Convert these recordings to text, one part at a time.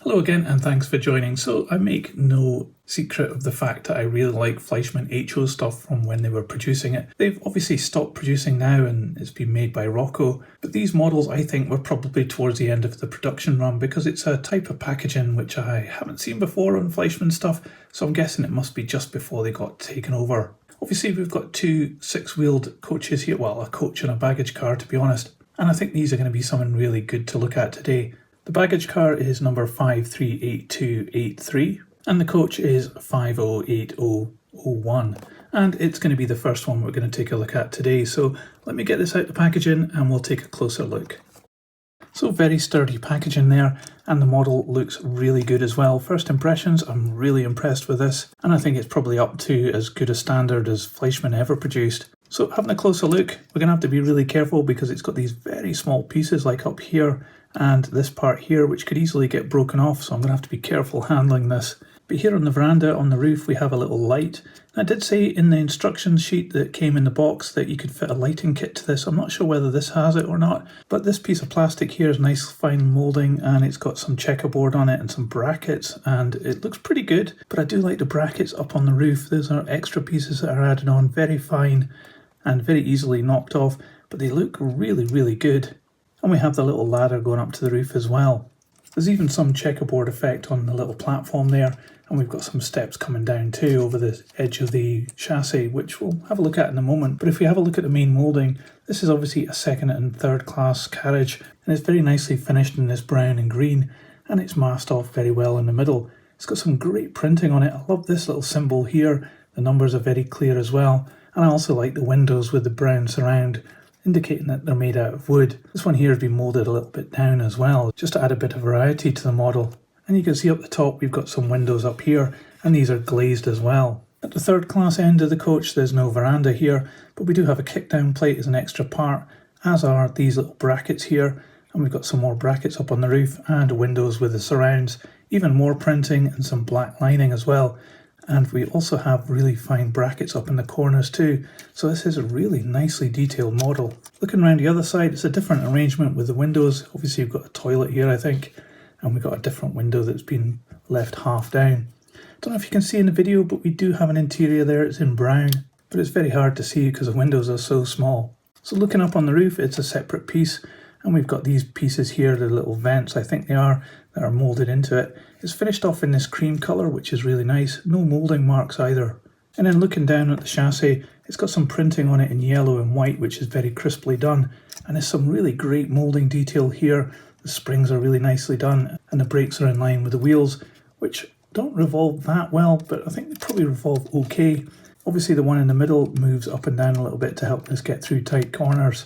Hello again and thanks for joining. So I make no secret of the fact that I really like Fleischmann HO stuff from when they were producing it. They've obviously stopped producing now and it's been made by Rocco, but these models I think were probably towards the end of the production run because it's a type of packaging which I haven't seen before on Fleischmann stuff, so I'm guessing it must be just before they got taken over. Obviously we've got two six-wheeled coaches here, well a coach and a baggage car to be honest, and I think these are going to be something really good to look at today. The baggage car is number 538283 and the coach is 508001, and it's going to be the first one we're going to take a look at today. So let me get this out the packaging and we'll take a closer look. So very sturdy packaging there, and the model looks really good as well. First impressions, I'm really impressed with this, and I think it's probably up to as good a standard as Fleischmann ever produced. So having a closer look, we're going to have to be really careful because it's got these very small pieces like up here and this part here which could easily get broken off, so I'm going to have to be careful handling this. But here on the veranda on the roof we have a little light. I did say in the instructions sheet that came in the box that you could fit a lighting kit to this. I'm not sure whether this has it or not, but this piece of plastic here is nice fine moulding and it's got some checkerboard on it and some brackets and it looks pretty good. But I do like the brackets up on the roof. Those are extra pieces that are added on, very fine and very easily knocked off, but they look really good. And we have the little ladder going up to the roof as well. There's even some checkerboard effect on the little platform there, and we've got some steps coming down too over the edge of the chassis, which we'll have a look at in a moment. But if we have a look at the main moulding, this is obviously a second and third class carriage, and it's very nicely finished in this brown and green, and it's masked off very well in the middle. It's got some great printing on it. I love this little symbol here. The numbers are very clear as well, and I also like the windows with the brown surround, indicating that they're made out of wood. This one here has been moulded a little bit down as well, just to add a bit of variety to the model. And you can see up the top we've got some windows up here, and these are glazed as well. At the third class end of the coach there's no veranda here, but we do have a kick down plate as an extra part, as are these little brackets here, and we've got some more brackets up on the roof and windows with the surrounds, even more printing and some black lining as well. And we also have really fine brackets up in the corners too, so this is a really nicely detailed model. Looking around the other side, it's a different arrangement with the windows. Obviously you've got a toilet here I think, and we've got a different window that's been left half down. Don't know if you can see in the video, but we do have an interior there. It's in brown, but it's very hard to see because the windows are so small. So looking up on the roof, it's a separate piece, and we've got these pieces here, the little vents I think they are, that are moulded into it. It's finished off in this cream colour, which is really nice. No moulding marks either. And then looking down at the chassis, it's got some printing on it in yellow and white, which is very crisply done. And there's some really great moulding detail here. The springs are really nicely done, and the brakes are in line with the wheels, which don't revolve that well, but I think they probably revolve okay. Obviously the one in the middle moves up and down a little bit to help us get through tight corners.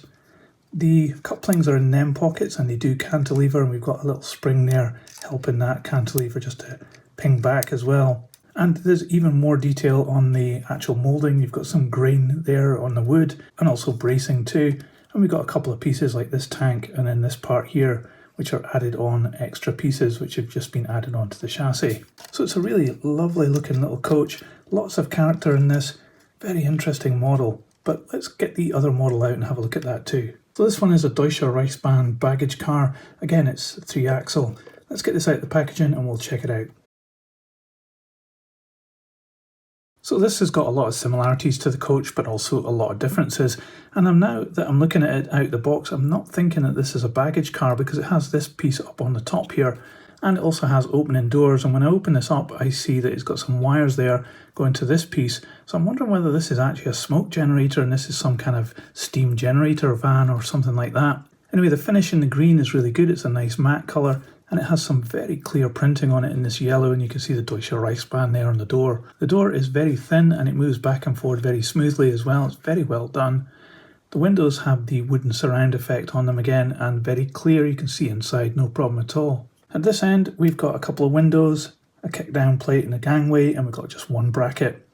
The couplings are in them pockets and they do cantilever, and we've got a little spring there helping that cantilever just to ping back as well. And there's even more detail on the actual moulding. You've got some grain there on the wood and also bracing too. And we've got a couple of pieces like this tank and then this part here, which are added on extra pieces which have just been added onto the chassis. So it's a really lovely looking little coach. Lots of character in this. Very interesting model. But let's get the other model out and have a look at that too. So this one is a Deutsche Reichsbahn baggage car. Again, it's 3-axle. Let's get this out of the packaging and we'll check it out. So this has got a lot of similarities to the coach, but also a lot of differences. And now that I'm looking at it out the box, I'm not thinking that this is a baggage car because it has this piece up on the top here. And it also has opening doors, and when I open this up I see that it's got some wires there going to this piece. So I'm wondering whether this is actually a smoke generator and this is some kind of steam generator van or something like that. Anyway, the finish in the green is really good. It's a nice matte colour and it has some very clear printing on it in this yellow, and you can see the Deutsche Reichsbahn there on the door. The door is very thin and it moves back and forward very smoothly as well. It's very well done. The windows have the wooden surround effect on them again and very clear. You can see inside, no problem at all. At this end, we've got a couple of windows, a kick down plate and a gangway, and we've got just one bracket.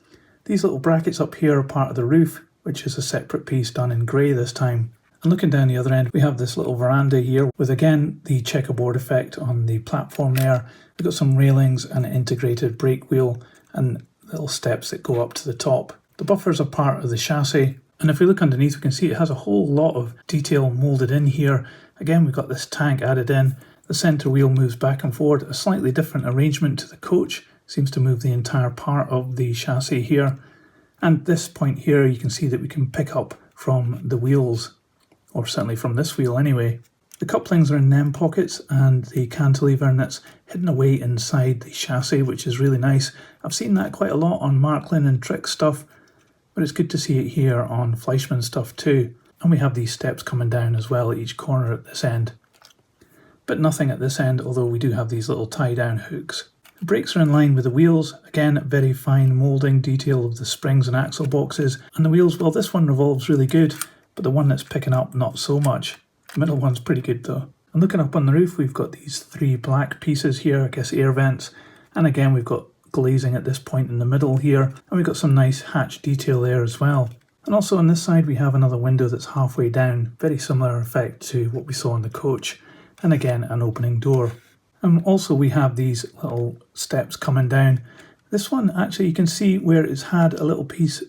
These little brackets up here are part of the roof, which is a separate piece done in grey this time. And looking down the other end, we have this little veranda here with again the checkerboard effect on the platform there. We've got some railings and an integrated brake wheel and little steps that go up to the top. The buffers are part of the chassis, and if we look underneath we can see it has a whole lot of detail moulded in here. Again, we've got this tank added in. The centre wheel moves back and forward, a slightly different arrangement to the coach, seems to move the entire part of the chassis here. And this point here, you can see that we can pick up from the wheels, or certainly from this wheel anyway. The couplings are in NEM pockets and the cantilever, and that's hidden away inside the chassis, which is really nice. I've seen that quite a lot on Marklin and Trick stuff, but it's good to see it here on Fleischmann stuff too. And we have these steps coming down as well at each corner at this end. But nothing at this end, although we do have these little tie-down hooks. The brakes are in line with the wheels. Again, very fine moulding detail of the springs and axle boxes. And the wheels, well, this one revolves really good, but the one that's picking up, not so much. The middle one's pretty good though. And looking up on the roof, we've got these 3 black pieces here, I guess air vents. And again, we've got glazing at this point in the middle here. And we've got some nice hatch detail there as well. And also on this side, we have another window that's halfway down. Very similar effect to what we saw in the coach. And again, an opening door. And also we have these little steps coming down. This one, actually, you can see where it's had a little piece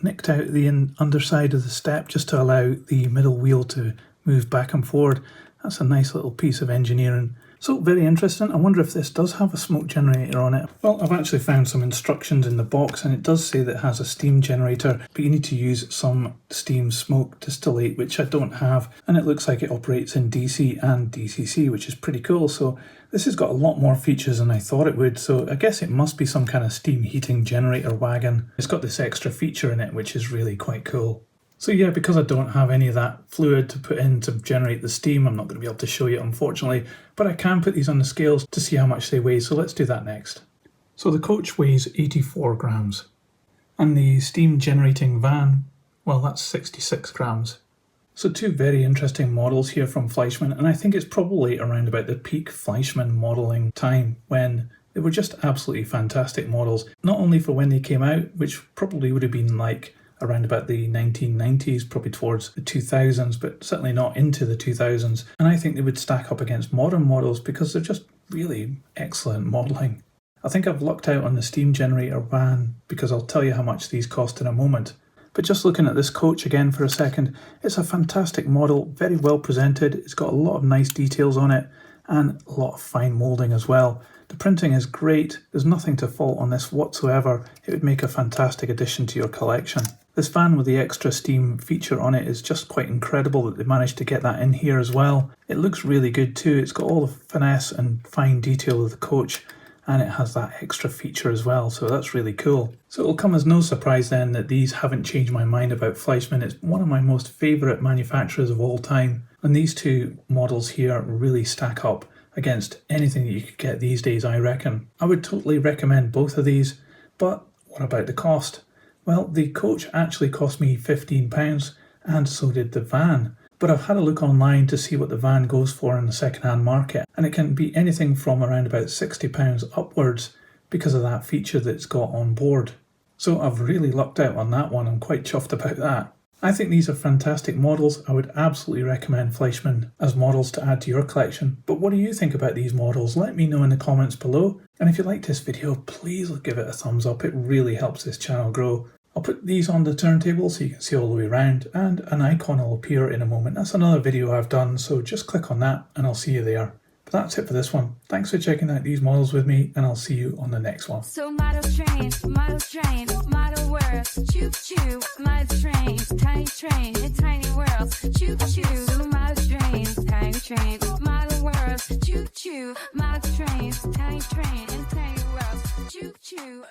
nicked out the underside of the step just to allow the middle wheel to move back and forward. That's a nice little piece of engineering. So very interesting. I wonder if this does have a smoke generator on it. Well, I've actually found some instructions in the box, and it does say that it has a steam generator, but you need to use some steam smoke distillate, which I don't have. And it looks like it operates in DC and DCC, which is pretty cool. So this has got a lot more features than I thought it would. So I guess it must be some kind of steam heating generator wagon. It's got this extra feature in it, which is really quite cool. So yeah, because I don't have any of that fluid to put in to generate the steam, I'm not going to be able to show you, unfortunately, but I can put these on the scales to see how much they weigh, so let's do that next. So the coach weighs 84 grams, and the steam generating van, well, that's 66 grams. So 2 very interesting models here from Fleischmann, and I think it's probably around about the peak Fleischmann modelling time when they were just absolutely fantastic models, not only for when they came out, which probably would have been like around about the 1990s, probably towards the 2000s, but certainly not into the 2000s. And I think they would stack up against modern models because they're just really excellent modelling. I think I've lucked out on the steam generator van because I'll tell you how much these cost in a moment. But just looking at this coach again for a second, it's a fantastic model, very well presented. It's got a lot of nice details on it and a lot of fine moulding as well. The printing is great. There's nothing to fault on this whatsoever. It would make a fantastic addition to your collection. This fan with the extra steam feature on it is just quite incredible that they managed to get that in here as well. It looks really good too. It's got all the finesse and fine detail of the coach, and it has that extra feature as well, so that's really cool. So it'll come as no surprise then that these haven't changed my mind about Fleischmann. It's one of my most favourite manufacturers of all time, and these 2 models here really stack up against anything that you could get these days, I reckon. I would totally recommend both of these, but what about the cost? Well, the coach actually cost me £15, and so did the van. But I've had a look online to see what the van goes for in the second-hand market, and it can be anything from around about £60 upwards because of that feature that it's got on board. So I've really lucked out on that one. I'm quite chuffed about that. I think these are fantastic models. I would absolutely recommend Fleischmann as models to add to your collection. But what do you think about these models? Let me know in the comments below. And if you liked this video, please give it a thumbs up. It really helps this channel grow. I'll put these on the turntable so you can see all the way around, and an icon will appear in a moment. That's another video I've done, so just click on that and I'll see you there. But that's it for this one. Thanks for checking out these models with me, and I'll see you on the next one. So model train, model world, choo choo, model train, in tiny worlds, choo choo, model train, tiny train, model world, choo choo, model train, in tiny worlds, choo choo.